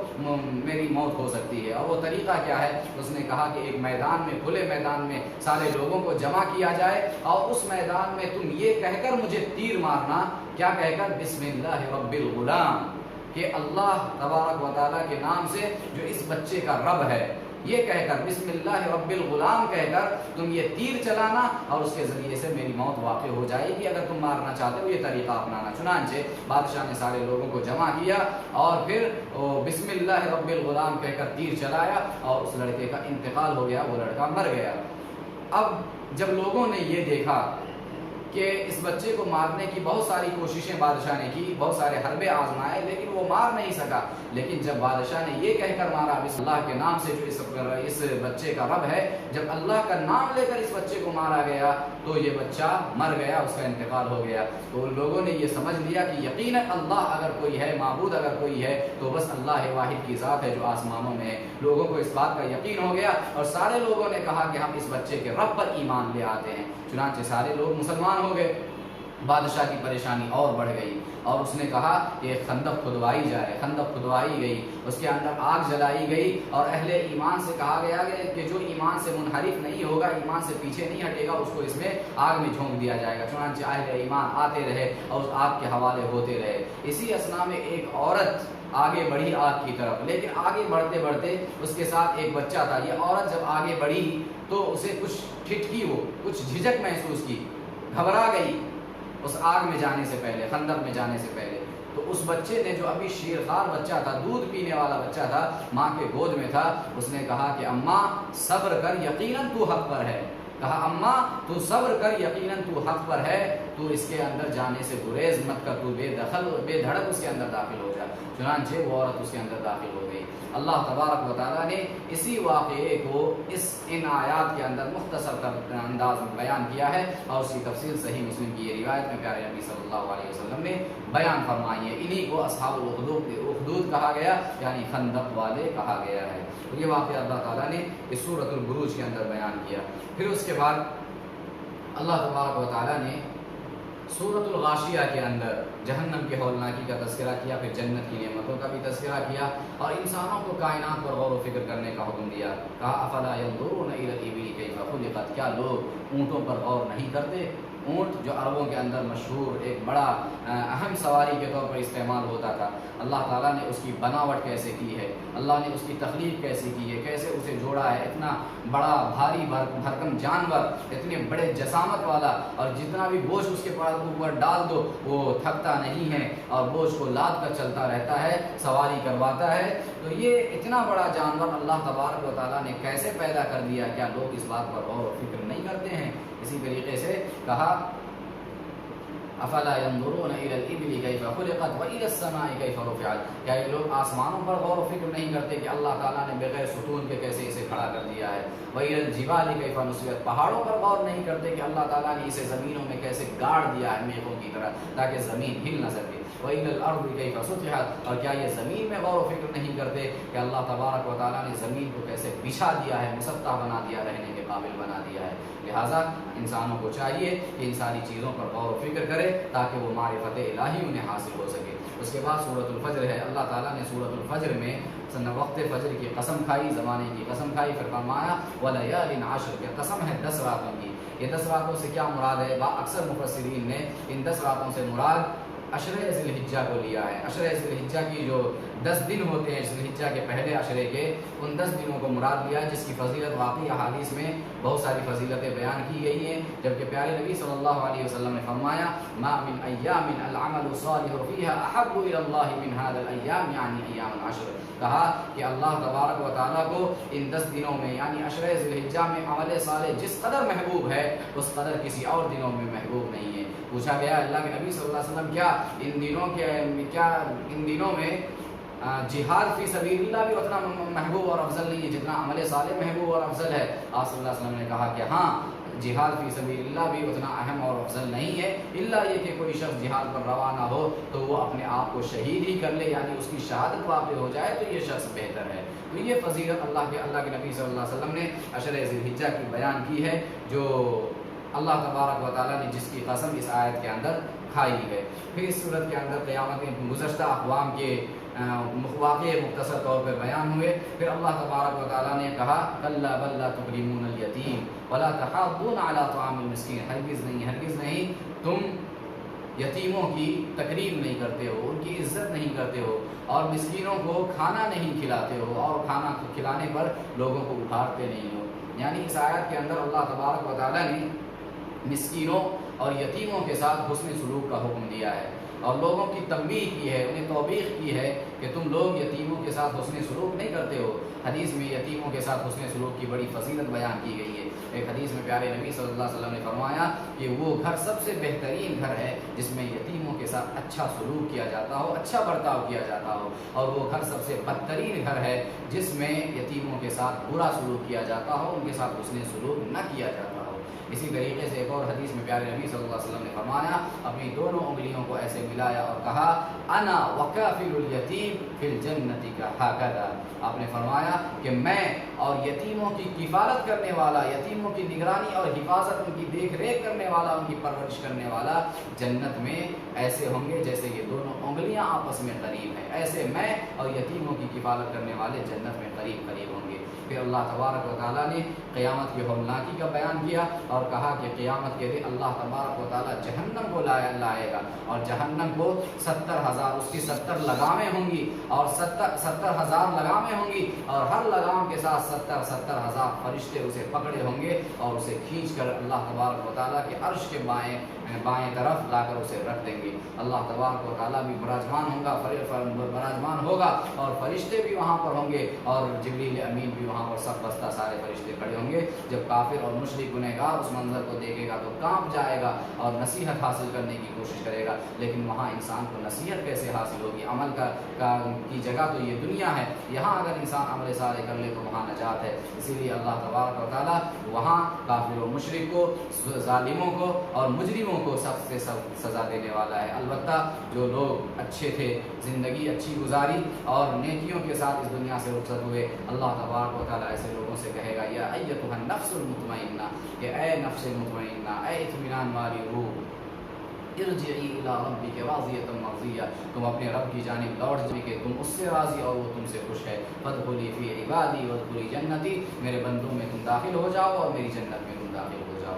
میری موت ہو سکتی ہے. اور وہ طریقہ کیا ہے؟ اس نے کہا کہ ایک میدان میں، کھلے میدان میں سارے لوگوں کو جمع کیا جائے اور اس میدان میں تم یہ کہہ کر مجھے تیر مارنا، کیا کہہ کر؟ بسم اللہ رب الغلام، کہ اللہ تبارک و تعالیٰ کے نام سے جو اس بچے کا رب ہے، یہ کہہ کر بسم اللہ رب الغلام کہہ کر تم یہ تیر چلانا اور اس کے ذریعے سے میری موت واقع ہو جائے گی اگر تم مارنا چاہتے ہو، یہ طریقہ اپنانا. چنانچہ بادشاہ نے سارے لوگوں کو جمع کیا اور پھر بسم اللہ رب الغلام کہہ کر تیر چلایا اور اس لڑکے کا انتقال ہو گیا، وہ لڑکا مر گیا. اب جب لوگوں نے یہ دیکھا کہ اس بچے کو مارنے کی بہت ساری کوششیں بادشاہ نے کی، بہت سارے حربے آزمائے لیکن وہ مار نہیں سکا، لیکن جب بادشاہ نے یہ کہہ کر مارا بسم اللہ کے نام سے جو اس بچے کا رب ہے، جب اللہ کا نام لے کر اس بچے کو مارا گیا تو یہ بچہ مر گیا، اس کا انتقال ہو گیا. تو لوگوں نے یہ سمجھ لیا کہ یقیناً اللہ اگر کوئی ہے، معبود اگر کوئی ہے تو بس اللہ واحد کی ذات ہے جو آسمانوں میں ہے. لوگوں کو اس بات کا یقین ہو گیا اور سارے لوگوں نے کہا کہ ہم اس بچے کے رب پر ایمان لے آتے ہیں. چنانچہ سارے لوگ مسلمان ہو گئے. بادشاہ کی پریشانی اور بڑھ گئی اور اس نے کہا کہ ایک خندق کھدوائی جائے. خندق کھدوائی گئی، اس کے اندر آگ جلائی گئی اور اہل ایمان سے کہا گیا کہ جو ایمان سے منحرف نہیں ہوگا، ایمان سے پیچھے نہیں ہٹے گا، اس کو اس میں آگ میں جھونک دیا جائے گا. چنانچہ اہل ایمان آتے رہے اور اس آگ کے حوالے ہوتے رہے. اسی اثنا میں ایک عورت آگے بڑھی آگ کی طرف، لیکن آگے بڑھتے بڑھتے اس کے ساتھ ایک بچہ تھا. یہ عورت جب آگے بڑھی تو اسے کچھ ٹھٹکی، وہ کچھ جھجک محسوس کی، گھبرا گئی اس آگ میں جانے سے پہلے، خندق میں جانے سے پہلے. تو اس بچے نے جو ابھی شیرخوار بچہ تھا، دودھ پینے والا بچہ تھا، ماں کے گود میں تھا، اس نے کہا کہ اماں صبر کر، یقیناً تو حق پر ہے. کہا اماں تو صبر کر، یقیناً تو حق پر ہے، تو اس کے اندر جانے سے گریز مت کر، تو بے دھڑک اس کے اندر داخل ہو جا. چنانچہ وہ عورت اس کے اندر داخل ہو گئی. اللہ تبارک و تعالیٰ نے اسی واقعے کو ان آیات کے اندر مختصر انداز میں بیان کیا ہے اور اس کی تفصیل صحیح مسلم کی یہ روایت میں پیارے نبی صلی اللہ علیہ وسلم نے بیان فرمائی ہے. انہی کو اصحاب الاخدود کہا گیا، یعنی خندق والے کہا گیا ہے. تو یہ واقعہ اللہ تعالیٰ نے اس سورۃ البروج کے اندر بیان کیا. پھر اس کے بعد اللہ تبارک و تعالیٰ نے سورۃ الغاشیہ کے اندر جہنم کے ہولناکی کا تذکرہ کیا، پھر جنت کی نعمتوں کا بھی تذکرہ کیا اور انسانوں کو کائنات پر غور و فکر کرنے کا حکم دیا. کہا افلا ينظرون الى الابل كيف خلقت، کیا لوگ اونٹوں پر غور نہیں کرتے اونٹ جو عربوں کے اندر مشہور ایک بڑا اہم سواری کے طور پر استعمال ہوتا تھا، اللہ تعالیٰ نے اس کی بناوٹ کیسے کی ہے، اللہ نے اس کی تخلیق کیسے کی ہے، کیسے اسے جوڑا ہے، اتنا بڑا بھاری بھرکم جانور، اتنے بڑے جسامت والا، اور جتنا بھی بوجھ اس کے پاس اوپر ڈال دو وہ تھکتا نہیں ہے اور بوجھ کو لاد کر چلتا رہتا ہے، سواری کرواتا ہے۔ تو یہ اتنا بڑا جانور اللہ تبارک و تعالیٰ نے کیسے پیدا کر دیا، کیا لوگ اس بات پر غور و فکر نہیں کرتے ہیں؟ اسی طریقے سے کہا افلا ينظرون الى الابل كيف خلقت والى السماء كيف رفعت، کیا یہ لوگ آسمانوں پر غور و فکر نہیں کرتے کہ اللہ تعالیٰ نے بغیر ستون کے کیسے اسے کھڑا کر دیا ہے، والى الجبال كيف نصبت، پہاڑوں پر غور نہیں کرتے کہ اللہ تعالیٰ نے اسے زمینوں میں کیسے گاڑ دیا ہے میخوں کی طرح تاکہ زمین ہل نہ سکے، وَإِلَى الْأَرْضِ كَيْفَ سُطِحَتْ، اور کیا یہ زمین میں غور و فکر نہیں کرتے کہ اللہ تبارک و تعالیٰ نے زمین کو کیسے بچھا دیا ہے، مسطح بنا دیا، رہنے کے قابل بنا دیا ہے۔ لہٰذا انسانوں کو چاہیے کہ ان ساری چیزوں پر غور و فکر کرے تاکہ وہ معرفت الہی انہیں حاصل ہو سکے۔ اس کے بعد سورۃ الفجر ہے، اللہ تعالیٰ نے سورۃ الفجر میں وقت فجر کی قسم کھائی، زمانے کی قسم کھائی، پھر فرمایا وَلَيَالٍ عَشْرٍ، کہ قسم ہے 10 راتوں کی۔ یہ 10 راتوں سے کیا مراد ہے؟ اکثر مفسرین نے ان 10 راتوں سے مراد عشرہ ذی الحجہ کو لیا ہے۔ عشرہ ذی الحجہ کی جو 10 دن ہوتے ہیں ذی الحجہ کے پہلے عشرے کے، ان 10 دنوں کو مراد لیا، جس کی فضیلت واقعی احادیث میں بہت ساری فضیلتیں بیان کی گئی ہیں، جبکہ پیارے نبی صلی اللہ علیہ وسلم نے فرمایا ما من ایام العمل الصالح فیہا احب الی اللہ من ھذا الایام، یعنی ایام العشر، کہا کہ اللہ تبارک و تعالیٰ کو ان 10 دنوں میں یعنی عشرہ ذی الحجہ میں عمل صالح جس قدر محبوب ہے اس قدر کسی اور دنوں میں محبوب نہیں ہے۔ پوچھا گیا اللہ کے نبی صلی اللہ علیہ وسلم کیا ان دنوں میں جہاد فی سبیل اللہ بھی اتنا محبوب اور افضل نہیں ہے جتنا عمل صالح محبوب اور افضل ہے؟ آپ صلی اللہ علیہ وسلم نے کہا کہ ہاں، جہاد فی سبیل اللہ بھی اتنا اہم اور افضل نہیں ہے، الا یہ کہ کوئی شخص جہاد پر روانہ ہو تو وہ اپنے آپ کو شہید ہی کر لے، یعنی اس کی شہادت واقع ہو جائے تو یہ شخص بہتر ہے۔ تو یہ فضیلت اللہ کے نبی صلی اللہ علیہ وسلم نے عشرہ ذی الحجہ کی بیان کی ہے، جو اللہ تبارک و تعالیٰ نے جس کی قسم اس آیت کے اندر کھائی ہے۔ پھر اس صورت کے اندر قیامت کے گزشتہ اقوام کے واقعے مختصر طور پر بیان ہوئے۔ پھر اللہ تبارک و تعالیٰ نے کہا کلا بل لا تکرمون الیتیم ولا تحاضون علی طعام المسکین، ہرگز نہیں تم یتیموں کی تکریم نہیں کرتے ہو، ان کی عزت نہیں کرتے ہو، اور مسکینوں کو کھانا نہیں کھلاتے ہو، اور کھانا کھلانے پر لوگوں کو اٹھاتے نہیں ہو۔ یعنی اس آیت کے اندر اللہ تبارک و تعالیٰ نے مسکینوں اور یتیموں کے ساتھ حسن سلوک کا حکم دیا ہے، اور لوگوں کی تنبیہ کی ہے، انہیں توبیخ کی ہے کہ تم لوگ یتیموں کے ساتھ حسن سلوک نہیں کرتے ہو۔ حدیث میں یتیموں کے ساتھ حسن سلوک کی بڑی فضیلت بیان کی گئی ہے۔ ایک حدیث میں پیارے نبی صلی اللہ علیہ وسلم نے فرمایا کہ وہ گھر سب سے بہترین گھر ہے جس میں یتیموں کے ساتھ اچھا سلوک کیا جاتا ہو، اچھا برتاؤ کیا جاتا ہو، اور وہ گھر سب سے بدترین گھر ہے جس میں یتیموں کے ساتھ برا سلوک کیا جاتا ہو، ان کے ساتھ حسن سلوک نہ کیا جاتا ہو۔ اسی طریقے سے ایک اور حدیث میں پیارے نبی صلی اللہ علیہ وسلم نے فرمایا، اپنی دونوں انگلیوں کو ایسے ملایا اور کہا انا وکافل الیتیم فی الجنۃ کہکذا، آپ نے فرمایا کہ میں اور یتیموں کی کفالت کرنے والا، یتیموں کی نگرانی اور حفاظت، ان کی دیکھ ریکھ کرنے والا، ان کی پرورش کرنے والا جنت میں ایسے ہوں گے جیسے یہ دونوں انگلیاں آپس میں قریب ہیں، ایسے میں اور یتیموں کی کفالت کرنے والے جنت میں قریب ہوں گے۔ پھر اللہ تبارک و تعالیٰ نے قیامت کی ہولناکی کا بیان کیا اور کہا کہ قیامت کے دن اللہ تبارک و تعالیٰ جہنم کو لائے گا، اور جہنم کو 70,000 اس کی 70 لگامیں ہوں گی، اور 70,000 لگامیں ہوں گی، اور ہر لگام کے ساتھ 70,000 فرشتے اسے پکڑے ہوں گے اور اسے کھینچ کر اللہ تبارک و تعالیٰ کے عرش کے بائیں طرف لا کر اسے رکھ دیں گے۔ اللہ تبارک و تعالیٰ بھی براجمان ہوگا اور فرشتے بھی وہاں پر ہوں گے، اور جبریل امین بھی وہاں پر سب بستہ سارے فرشتے کھڑے ہوں گے۔ جب کافر اور مشرک گنہگار اس منظر کو دیکھے گا تو کانپ جائے گا اور نصیحت حاصل کرنے کی کوشش کرے گا، لیکن وہاں انسان کو نصیحت کیسے حاصل ہوگی؟ عمل کی جگہ تو یہ دنیا ہے، یہاں اگر انسان عمل صالح کر لے تو وہاں نجات ہے۔ اسی لیے اللہ تبارک و تعالیٰ وہاں کافر و مشرک کو، ظالموں کو اور مجرموں کو سب سے سزا دینے والا ہے۔ البتہ جو لوگ اچھے تھے، زندگی اچھی گزاری اور نیکیوں کے ساتھ اس دنیا سے رخصت ہوئے، اللہ تبارک و تعالیٰ ایسے لوگوں سے کہے گا یا ایتھا النفس المطمئنہ، کہ اے نفس مطمئنہ، اے اطمینان والی روح، ارجعی الی ربک راضیۃ مرضیہ، تم اپنے رب کی جانب لوٹ جائے کہ تم اس سے راضی اور وہ تم سے خوش ہے۔ فادخلی فی عبادی وادخلی جنتی، میرے بندوں میں تم داخل ہو جاؤ اور میری جنت میں تم داخل ہو جاؤ۔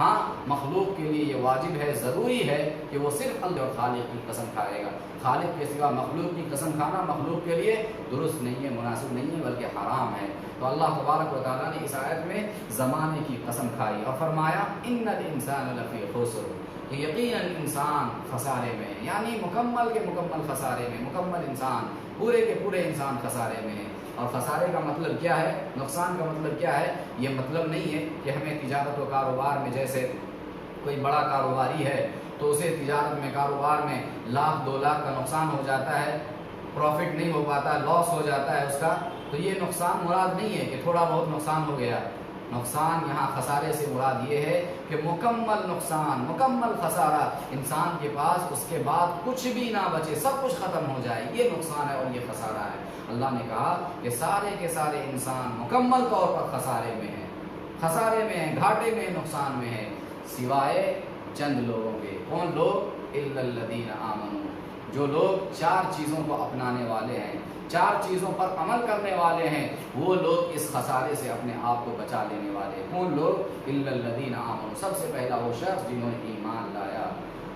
ہاں مخلوق کے لیے یہ واجب ہے، ضروری ہے کہ وہ صرف اللہ اور خالق کی قسم کھائے گا۔ خالق کے سوا مخلوق کی قسم کھانا مخلوق کے لیے درست نہیں ہے، مناسب نہیں ہے، بلکہ حرام ہے۔ تو اللہ تبارک و تعالیٰ نے اس آیت میں زمانے کی قسم کھائی اور فرمایا ان الانسان لفی خسر، کہ یقیناً انسان خسارے میں ہے، یعنی مکمل کے مکمل خسارے میں، مکمل انسان، پورے کے پورے انسان خسارے میں ہے۔ اور خسارے کا مطلب کیا ہے، نقصان کا مطلب کیا ہے؟ یہ مطلب نہیں ہے کہ ہمیں تجارت و کاروبار میں جیسے کوئی بڑا کاروباری ہے تو اسے تجارت میں کاروبار میں 1,00,000 2,00,000 کا نقصان ہو جاتا ہے، پروفٹ نہیں ہو پاتا، لاس ہو جاتا ہے اس کا، تو یہ نقصان مراد نہیں ہے کہ تھوڑا بہت نقصان ہو گیا۔ نقصان یہاں خسارے سے مراد یہ ہے کہ مکمل نقصان، مکمل خسارہ، انسان کے پاس اس کے بعد کچھ بھی نہ بچے، سب کچھ ختم ہو جائے، یہ نقصان ہے اور یہ خسارہ ہے۔ اللہ نے کہا کہ سارے کے سارے انسان مکمل طور پر خسارے میں ہیں، خسارے میں ہیں، گھاٹے میں، نقصان میں ہے، سوائے چند لوگوں کے۔ کون لوگ؟ الا الذین آمنوا، جو لوگ 4 چیزوں کو اپنانے والے ہیں، 4 چیزوں پر عمل کرنے والے ہیں، وہ لوگ اس خسارے سے اپنے آپ کو بچا لینے والے ہیں۔ کون لوگ؟ الا الذین آمنوا، سب سے پہلا وہ شخص جنہوں نے ایمان لایا،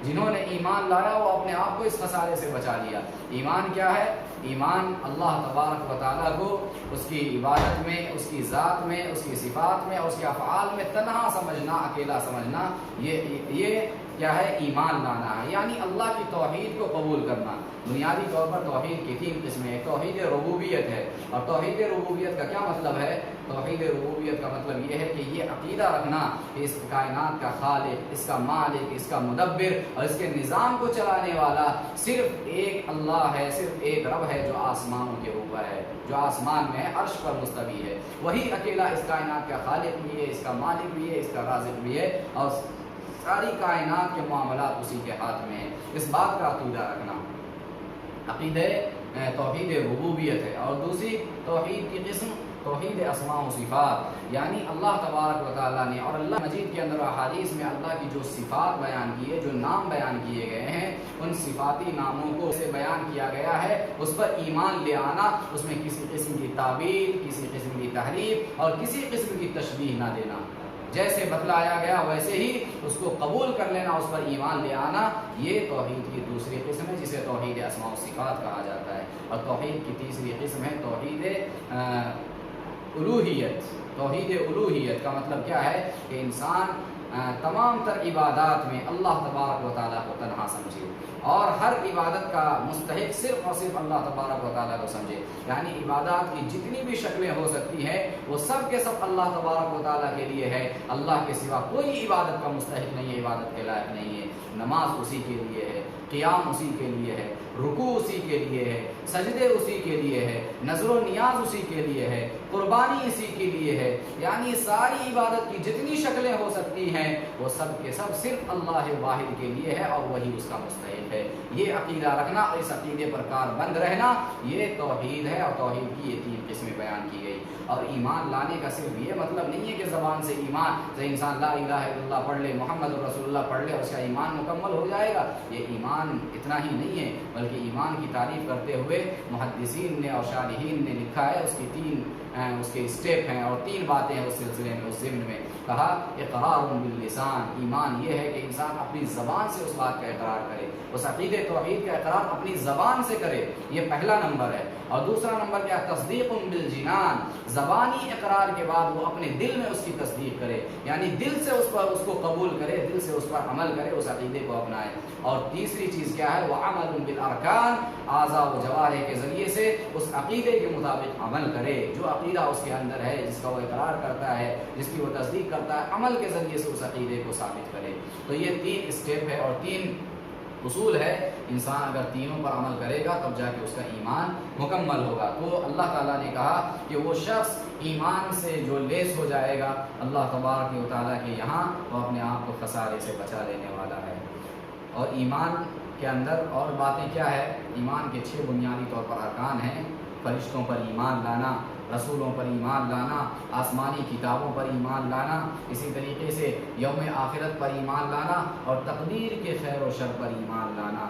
جنہوں نے ایمان لایا وہ اپنے آپ کو اس خسارے سے بچا لیا۔ ایمان کیا ہے؟ ایمان اللہ تبارک و تعالیٰ کو اس کی عبادت میں، اس کی ذات میں، اس کی صفات میں اور اس کے افعال میں تنہا سمجھنا، اکیلا سمجھنا، یہ کیا ہے؟ ایمان لانا ہے، یعنی اللہ کی توحید کو قبول کرنا۔ بنیادی طور پر توحید کی 3 قسمیں ہیں۔ توحید ربوبیت ہے، اور توحید ربوبیت کا کیا مطلب ہے؟ توحید ربوبیت کا مطلب یہ ہے کہ یہ عقیدہ رکھنا کہ اس کائنات کا خالق، اس کا مالک، اس کا مدبر اور اس کے نظام کو چلانے والا صرف ایک اللہ ہے، صرف ایک رب ہے جو آسمانوں کے اوپر ہے، جو آسمان میں ہے، عرش پر مستوی ہے، وہی اکیلا اس کائنات کا خالق بھی ہے، اس کا مالک بھی ہے، اس کا رازق بھی ہے، اور ساری کائنات کے معاملات اسی کے ہاتھ میں ہیں۔ اس بات کا عقیدہ رکھنا عقیدہ توحید ربوبیت ہے۔ اور دوسری توحید کی قسم توحید اسماء و صفات، یعنی اللہ تبارک و تعالیٰ نے اور اللہ مجید کے اندر احادیث میں اللہ کی جو صفات بیان کی ہے، جو نام بیان کیے گئے ہیں، ان صفاتی ناموں کو سے بیان کیا گیا ہے، اس پر ایمان لے آنا، اس میں کسی قسم کی تعبیر، کسی قسم کی تحریف اور کسی قسم کی تشبیہ نہ دینا، جیسے بتلایا گیا ویسے ہی اس کو قبول کر لینا، اس پر ایمان لے آنا، یہ توحید کی دوسری قسم ہے جسے توحید اسماء و صفات کہا جاتا ہے۔ اور توحید کی تیسری قسم ہے توحید الوہیت۔ توحید الوہیت کا مطلب کیا ہے؟ کہ انسان تمام تر عبادات میں اللہ تبارک و تعالیٰ کو تنہا سمجھے اور ہر عبادت کا مستحق صرف اور صرف اللہ تبارک و تعالیٰ کو سمجھے، یعنی عبادات کی جتنی بھی شکلیں ہو سکتی ہیں وہ سب کے سب اللہ تبارک و تعالیٰ کے لیے ہے، اللہ کے سوا کوئی عبادت کا مستحق نہیں ہے، عبادت کے لائق نہیں ہے۔ نماز اسی کے لیے ہے، قیام اسی کے لیے ہے، رکوع اسی کے لیے ہے، سجدے اسی کے لیے ہے، نذر و نیاز اسی کے لیے ہے، قربانی اسی کے لیے ہے، یعنی ساری عبادت کی جتنی شکلیں ہو سکتی ہیں وہ سب کے سب صرف اللہ واحد کے لیے ہے اور وہی اس کا مستحق ہے۔ یہ عقیدہ رکھنا اور اس عقیدے پر کاربند رہنا یہ توحید ہے، اور توحید کی یہ 3 قسمیں بیان کی گئی۔ اور ایمان لانے کا صرف یہ مطلب نہیں ہے کہ زبان سے ایمان سے انسان لا الہ الا اللہ پڑھ لے، محمد رسول اللہ پڑھ لے اور اس کا ایمان مکمل ہو جائے گا۔ یہ ایمان اتنا ہی نہیں ہے، بلکہ ایمان کی تعریف کرتے ہوئے محدثین نے اور شارحین نے لکھا ہے اس کی 3 اس کے اسٹیپ ہیں اور 3 باتیں ہیں اس سلسلے میں، اس ضمن میں کہا اقرار باللسان، ایمان یہ ہے کہ انسان اپنی زبان سے اس بات کا اقرار کرے، اس عقیدہ توحید کا اقرار اپنی زبان سے کرے، یہ پہلا نمبر ہے۔ اور دوسرا نمبر کیا؟ تصدیق بالجنان، زبانی اقرار کے بعد وہ اپنے دل میں اس کی تصدیق کرے، یعنی دل سے اس کو قبول کرے، دل سے اس پر عمل کرے، اس عقیدے کو اپنائے۔ اور تیسری چیز کیا ہے؟ وعمل بالارکان، اعضاء و جوارح کے ذریعے سے اس عقیدے کے مطابق عمل کرے، جو عقیدہ اس کے اندر ہے، جس کا وہ اقرار کرتا ہے، جس کی وہ تصدیق کرتا ہے، عمل کے ذریعے سے اس عقیدے کو ثابت کرے۔ تو یہ 3 اسٹیپ ہے اور 3 اصول ہے، انسان اگر تینوں پر عمل کرے گا تب جا کے اس کا ایمان مکمل ہوگا۔ تو اللہ تعالیٰ نے کہا کہ وہ شخص ایمان سے جو لیس ہو جائے گا اللہ تبارک و تعالیٰ کے یہاں، وہ اپنے آپ کو خسارے سے بچا لینے والا ہے۔ اور ایمان کے اندر اور باتیں کیا ہے؟ ایمان کے 6 بنیادی طور پر ارکان ہیں: فرشتوں پر ایمان لانا، رسولوں پر ایمان لانا، آسمانی کتابوں پر ایمان لانا، اسی طریقے سے یوم آخرت پر ایمان لانا اور تقدیر کے خیر و شر پر ایمان لانا۔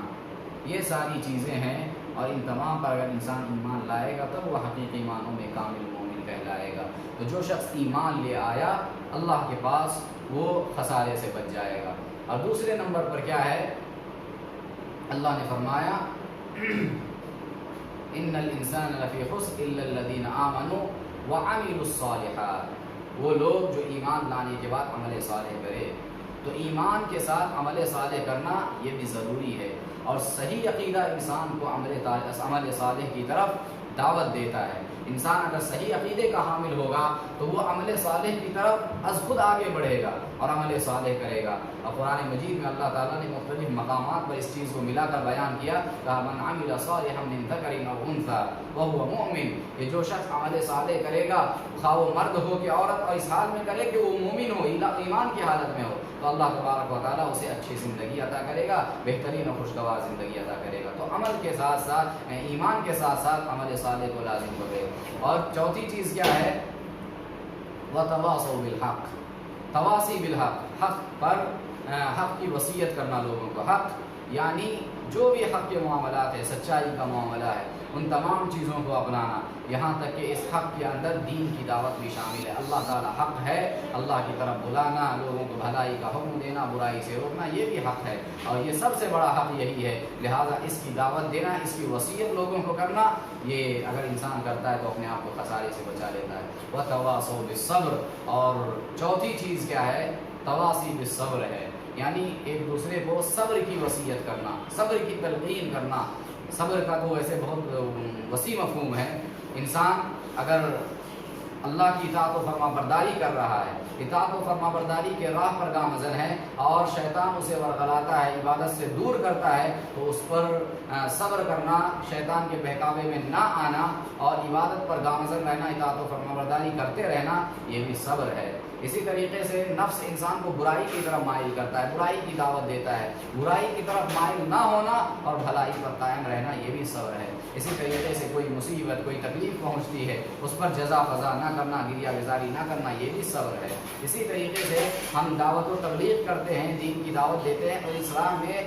یہ ساری چیزیں ہیں اور ان تمام پر اگر انسان ایمان لائے گا تب وہ حقیقی معنوں میں کامل مومن کہلائے گا۔ تو جو شخص ایمان لے آیا اللہ کے پاس وہ خسارے سے بچ جائے گا۔ اور دوسرے نمبر پر کیا ہے، اللہ نے فرمایا ان الانسان لفی خسر الا الذین آمنوا وعملوا الصالحات، وہ لوگ جو ایمان لانے کے بعد عمل صالح کرے۔ تو ایمان کے ساتھ عمل صالح کرنا یہ بھی ضروری ہے، اور صحیح عقیدہ انسان کو عمل صالح کی طرف دعوت دیتا ہے۔ انسان اگر صحیح عقیدے کا حامل ہوگا تو وہ عمل صالح کی طرف از خود آگے بڑھے گا اور عمل صالح کرے گا۔ اور قرآن مجید میں اللہ تعالیٰ نے مختلف مقامات پر اس چیز کو ملا کر بیان کیا کہ من عمل صالحا من ذکر او انثی وهو مؤمن، کہ جو شخص عمل صالح کرے گا، خواہ وہ مرد ہو کہ عورت، اور اس حال میں کرے کہ وہ مومن ہو، ایمان کی حالت میں ہو، تو اللہ تبارک و تعالیٰ اسے اچھی زندگی عطا کرے گا، بہترین اور خوشگوار زندگی عطا کرے گا۔ تو عمل کے ساتھ ساتھ ایمان کے ساتھ ساتھ عمل صالح کو لازم کرے۔ اور چوتھی چیز کیا ہے، وَتَوَاصَوْا بِالْحَقِّ، تواصی بالحق، حق پر حق کی وصیت کرنا لوگوں کو۔ حق یعنی جو بھی حق کے معاملات ہے، سچائی کا معاملہ ہے، ان تمام چیزوں کو اپنانا، یہاں تک کہ اس حق کے اندر دین کی دعوت بھی شامل ہے۔ اللہ تعالیٰ حق ہے، اللہ کی طرف بلانا، لوگوں کو بھلائی کا حکم دینا، برائی سے روکنا، یہ بھی حق ہے، اور یہ سب سے بڑا حق یہی ہے، لہٰذا اس کی دعوت دینا، اس کی وصیت لوگوں کو کرنا، یہ اگر انسان کرتا ہے تو اپنے آپ کو خسارے سے بچا لیتا ہے۔ وَتَوَاصَوْا بِالصَّبْرِ، اور چوتھی چیز کیا ہے، تواصی بالصبر ہے، یعنی ایک دوسرے کو صبر کی وصیت کرنا، صبر کی تلقین کرنا۔ صبر کا تو ویسے بہت وسیع مفہوم ہے۔ انسان اگر اللہ کی اطاعت و فرما برداری کر رہا ہے، اطاعت و فرما برداری کے راہ پر گامزن ہے، اور شیطان اسے ورغلاتا ہے، عبادت سے دور کرتا ہے، تو اس پر صبر کرنا، شیطان کے بہکاوے میں نہ آنا اور عبادت پر گامزن رہنا، اطاعت و فرما برداری کرتے رہنا، یہ بھی صبر ہے۔ اسی طریقے سے نفس انسان کو برائی کی طرف مائل کرتا ہے، برائی کی دعوت دیتا ہے، برائی کی طرف مائل نہ ہونا اور بھلائی پر قائم رہنا، یہ بھی صبر ہے۔ اسی طریقے سے کوئی مصیبت، کوئی تکلیف پہنچتی ہے، اس پر جزا فضا نہ کرنا، گریہ گزاری نہ کرنا، یہ بھی صبر ہے۔ اسی طریقے سے ہم دعوت و تبلیغ کرتے ہیں، دین کی دعوت دیتے ہیں، اور اسلام میں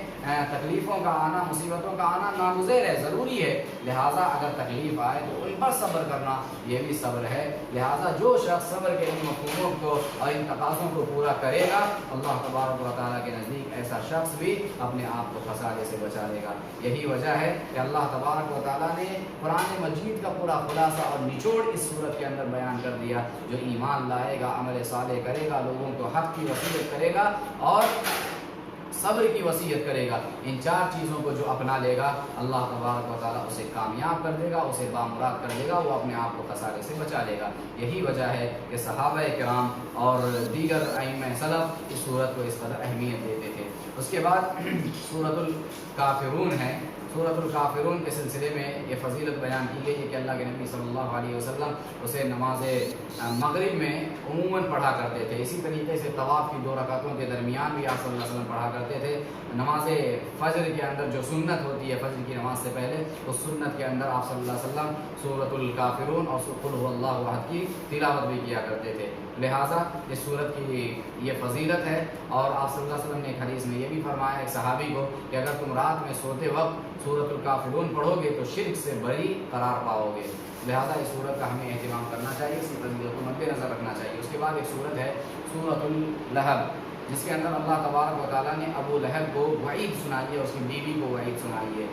تکلیفوں کا آنا، مصیبتوں کا آنا ناگزیر ہے، ضروری ہے، لہٰذا اگر تکلیف آئے تو ان پر صبر کرنا، یہ بھی صبر ہے۔ لہٰذا جو شخص صبر کے ان مفہوموں کو اور ان تقاضوں کو پورا کرے گا، اللہ تبارک و تعالیٰ کے نزدیک ایسا شخص بھی اپنے آپ کو خسارے سے بچا لے گا۔ یہی وجہ ہے کہ اللہ تبارک و تعالیٰ نے قرآن مجید کا پورا خلاصہ اور نچوڑ اس صورت کے اندر بیان کر دیا۔ جو ایمان لائے گا، عمل صالح کرے گا، لوگوں کو حق کی وصیت کرے گا اور صبر کی وصیت کرے گا، ان چار چیزوں کو جو اپنا لے گا، اللہ تبارک و تعالیٰ اسے کامیاب کر دے گا، اسے بامراد کر دے گا، وہ اپنے آپ کو خسارے سے بچا لے گا۔ یہی وجہ ہے کہ صحابہ کرام اور دیگر ائمہ سلف اس صورت کو اس قدر اہمیت دیتے تھے۔ اس کے بعد سورۃ الکافرون ہے۔ سورۃ الکافرون کے سلسلے میں یہ فضیلت بیان کی گئی ہے کہ اللہ کے نبی صلی اللہ علیہ وسلم اسے نماز مغرب میں عموماً پڑھا کرتے تھے۔ اسی طریقے سے طواف کی 2 رکعتوں کے درمیان بھی آپ صلی اللہ علیہ وسلم پڑھا کرتے تھے۔ نماز فجر کے اندر جو سنت ہوتی ہے، فجر کی نماز سے پہلے، اس سنت کے اندر آپ صلی اللہ علیہ وسلم سورۃ الکافرون اور قل هو اللہ احد کی تلاوت بھی کیا کرتے تھے۔ لہٰذا اس سورت کی یہ فضیلت ہے، اور آپ صلی اللہ علیہ وسلم نے ایک حدیث میں یہ بھی فرمایا ایک صحابی کو کہ اگر تم رات میں سوتے وقت سورۃ الکافرون پڑھو گے تو شرک سے بری قرار پاؤ گے۔ لہٰذا اس سورت کا ہمیں اہتمام کرنا چاہیے، اس کی فضیلت کو مد نظر رکھنا چاہیے۔ اس کے بعد ایک سورت ہے سورۃ اللہب، جس کے اندر اللہ تبارک و تعالیٰ نے ابو لہب کو وعید سنائی ہے، اس کی بیوی کو وعید سنائی ہے۔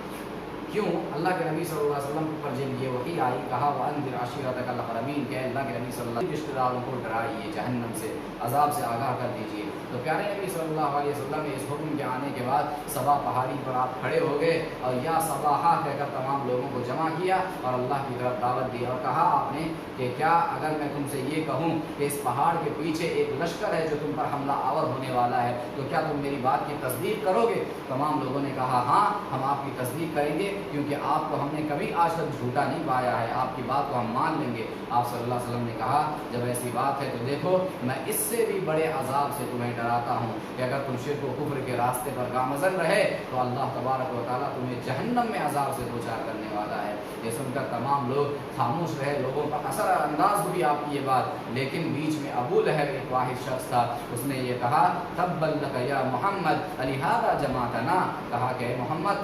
کیوں؟ اللہ کے نبی صلی اللہ علیہ وسلم پر جب یہ وحی آئی، کہا وَأَنذِرْ عَشِيرَتَكَ الْأَقْرَبِينَ، کہ اللہ کے نبی صلی اللہ علیہ وسلم رشتہ داروں کو ڈرائیے، جہنم سے، عذاب سے آگاہ کر دیجیے۔ تو پیارے نبی صلی اللہ علیہ وسلم نے اس حکم کے آنے کے بعد صبا پہاڑی پر آپ کھڑے ہو گئے اور یا صباحا کہہ کر تمام لوگوں کو جمع کیا اور اللہ کی طرف دعوت دی، اور کہا آپ نے کہ کیا اگر میں تم سے یہ کہوں کہ اس پہاڑ کے پیچھے ایک لشکر ہے جو تم پر حملہ آور ہونے والا ہے، تو کیا تم میری بات کی تصدیق کرو گے؟ تمام لوگوں نے کہا ہاں، ہم آپ کی تصدیق کریں گے، کیونکہ آپ کو ہم نے کبھی آج تک جھوٹا نہیں پایا ہے، آپ کی بات کو ہم مان لیں گے۔ آپ صلی اللہ علیہ وسلم نے کہا جب ایسی بات ہے تو دیکھو میں اس سے بھی بڑے عذاب سے تمہیں ڈراتا ہوں کہ اگر تم شرک و کفر کے راستے پر گامزن رہے تو اللہ تبارک و تعالیٰ تمہیں جہنم میں عذاب سے دوچار کرنے والا ہے۔ یہ سن کر تمام لوگ خاموش رہے، لوگوں پر اثر انداز ہوئی آپ کی یہ بات، لیکن بیچ میں ابو لہب ایک واحد شخص تھا، اس نے یہ کہا تبا لک یا محمد لہذا جمعتنا، کہا کہ محمد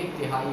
1/3